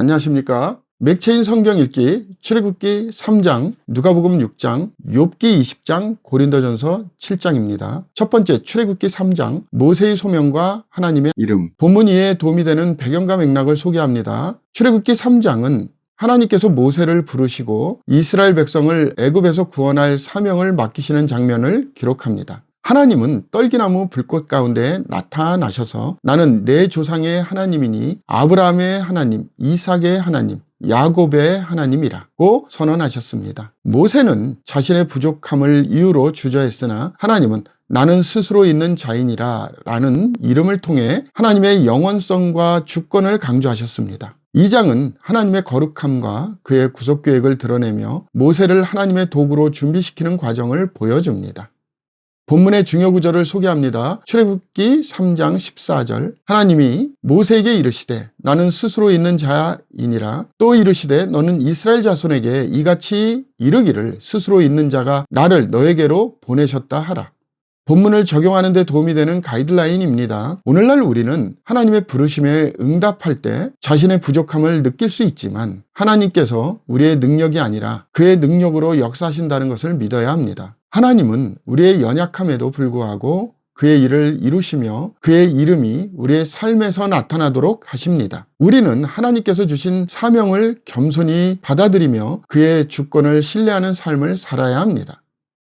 안녕하십니까. 맥체인 성경 읽기 출애굽기 3장, 누가복음 6장, 욥기 20장, 고린도전서 7장입니다. 첫 번째 출애굽기 3장, 모세의 소명과 하나님의 이름. 본문 이해에 도움이 되는 배경과 맥락을 소개합니다. 출애굽기 3장은 하나님께서 모세를 부르시고 이스라엘 백성을 애굽에서 구원할 사명을 맡기시는 장면을 기록합니다. 하나님은 떨기나무 불꽃 가운데 나타나셔서 나는 내 조상의 하나님이니 아브라함의 하나님, 이삭의 하나님, 야곱의 하나님이라고 선언하셨습니다. 모세는 자신의 부족함을 이유로 주저했으나 하나님은 나는 스스로 있는 자인이라 라는 이름을 통해 하나님의 영원성과 주권을 강조하셨습니다. 2장은 하나님의 거룩함과 그의 구속계획을 드러내며 모세를 하나님의 도구로 준비시키는 과정을 보여줍니다. 본문의 중요 구절을 소개합니다. 출애굽기 3장 14절, 하나님이 모세에게 이르시되 나는 스스로 있는 자이니라. 또 이르시되 너는 이스라엘 자손에게 이같이 이르기를 스스로 있는 자가 나를 너에게로 보내셨다 하라. 본문을 적용하는 데 도움이 되는 가이드라인입니다. 오늘날 우리는 하나님의 부르심에 응답할 때 자신의 부족함을 느낄 수 있지만 하나님께서 우리의 능력이 아니라 그의 능력으로 역사하신다는 것을 믿어야 합니다. 하나님은 우리의 연약함에도 불구하고 그의 일을 이루시며 그의 이름이 우리의 삶에서 나타나도록 하십니다. 우리는 하나님께서 주신 사명을 겸손히 받아들이며 그의 주권을 신뢰하는 삶을 살아야 합니다.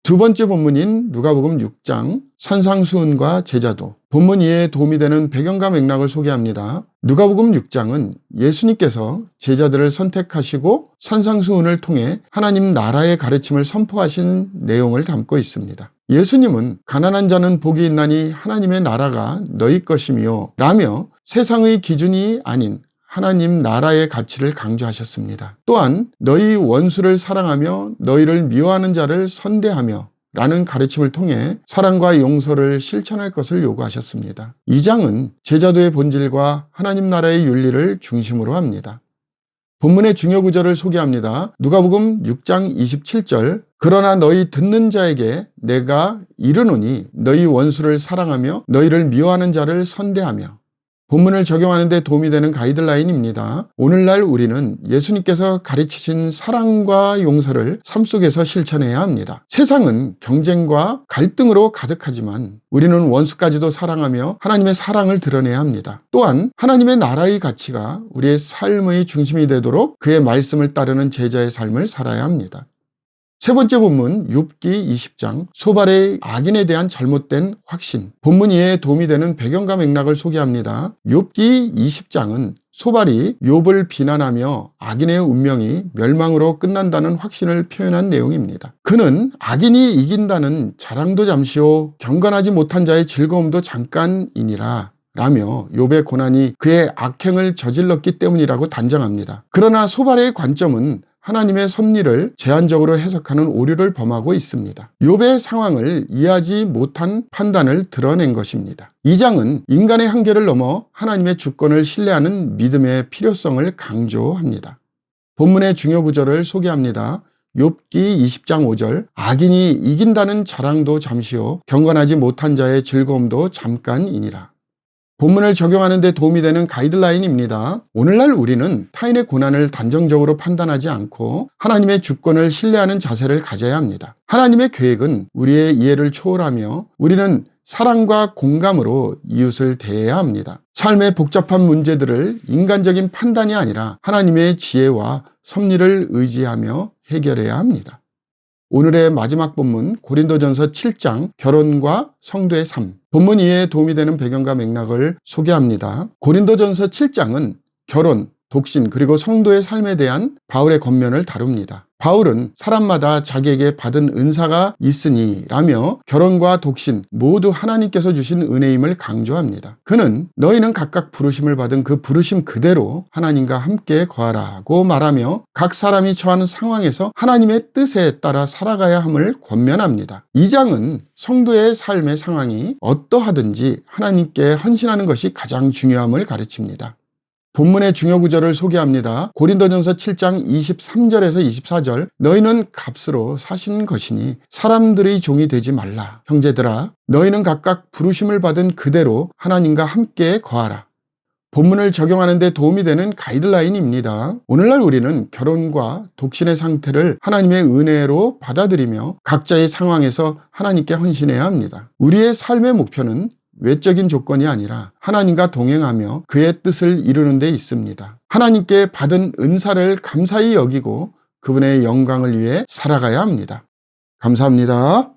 두 번째 본문인 누가복음 6장, 산상수훈과 제자도. 본문 이해에 도움이 되는 배경과 맥락을 소개합니다. 누가복음 6장은 예수님께서 제자들을 선택하시고 산상수훈을 통해 하나님 나라의 가르침을 선포하신 내용을 담고 있습니다. 예수님은 가난한 자는 복이 있나니 하나님의 나라가 너희 것이며 라며 세상의 기준이 아닌 하나님 나라의 가치를 강조하셨습니다. 또한 너희 원수를 사랑하며 너희를 미워하는 자를 선대하며 라는 가르침을 통해 사랑과 용서를 실천할 것을 요구하셨습니다. 2장은 제자도의 본질과 하나님 나라의 윤리를 중심으로 합니다. 본문의 중요 구절을 소개합니다. 누가복음 6장 27절, 그러나 너희 듣는 자에게 내가 이르노니 너희 원수를 사랑하며 너희를 미워하는 자를 선대하며. 본문을 적용하는 데 도움이 되는 가이드라인입니다. 오늘날 우리는 예수님께서 가르치신 사랑과 용서를 삶 속에서 실천해야 합니다. 세상은 경쟁과 갈등으로 가득하지만 우리는 원수까지도 사랑하며 하나님의 사랑을 드러내야 합니다. 또한 하나님의 나라의 가치가 우리의 삶의 중심이 되도록 그의 말씀을 따르는 제자의 삶을 살아야 합니다. 세 번째 본문 욥기 20장, 소발의 악인에 대한 잘못된 확신. 본문 이해에 도움이 되는 배경과 맥락을 소개합니다. 욥기 20장은 소발이 욥을 비난하며 악인의 운명이 멸망으로 끝난다는 확신을 표현한 내용입니다. 그는 악인이 이긴다는 자랑도 잠시요 경건하지 못한 자의 즐거움도 잠깐이니라 라며 욥의 고난이 그의 악행을 저질렀기 때문이라고 단정합니다. 그러나 소발의 관점은 하나님의 섭리를 제한적으로 해석하는 오류를 범하고 있습니다. 욥의 상황을 이해하지 못한 판단을 드러낸 것입니다. 2장은 인간의 한계를 넘어 하나님의 주권을 신뢰하는 믿음의 필요성을 강조합니다. 본문의 중요 구절을 소개합니다. 욥기 20장 5절, 악인이 이긴다는 자랑도 잠시요 경건하지 못한 자의 즐거움도 잠깐이니라. 본문을 적용하는 데 도움이 되는 가이드라인입니다. 오늘날 우리는 타인의 고난을 단정적으로 판단하지 않고 하나님의 주권을 신뢰하는 자세를 가져야 합니다. 하나님의 계획은 우리의 이해를 초월하며 우리는 사랑과 공감으로 이웃을 대해야 합니다. 삶의 복잡한 문제들을 인간적인 판단이 아니라 하나님의 지혜와 섭리를 의지하며 해결해야 합니다. 오늘의 마지막 본문 고린도전서 7장, 결혼과 성도의 삶. 본문 이해에 도움이 되는 배경과 맥락을 소개합니다. 고린도전서 7장은 결혼, 독신 그리고 성도의 삶에 대한 바울의 권면을 다룹니다. 바울은 사람마다 자기에게 받은 은사가 있으니 라며 결혼과 독신 모두 하나님께서 주신 은혜임을 강조합니다. 그는 너희는 각각 부르심을 받은 그 부르심 그대로 하나님과 함께 거하라고 말하며 각 사람이 처하는 상황에서 하나님의 뜻에 따라 살아가야 함을 권면합니다. 2장은 성도의 삶의 상황이 어떠하든지 하나님께 헌신하는 것이 가장 중요함을 가르칩니다. 본문의 중요 구절을 소개합니다. 고린도전서 7장 23절에서 24절, 너희는 값으로 사신 것이니 사람들의 종이 되지 말라. 형제들아, 너희는 각각 부르심을 받은 그대로 하나님과 함께 거하라. 본문을 적용하는 데 도움이 되는 가이드라인입니다. 오늘날 우리는 결혼과 독신의 상태를 하나님의 은혜로 받아들이며 각자의 상황에서 하나님께 헌신해야 합니다. 우리의 삶의 목표는 외적인 조건이 아니라 하나님과 동행하며 그의 뜻을 이루는 데 있습니다. 하나님께 받은 은사를 감사히 여기고 그분의 영광을 위해 살아가야 합니다. 감사합니다.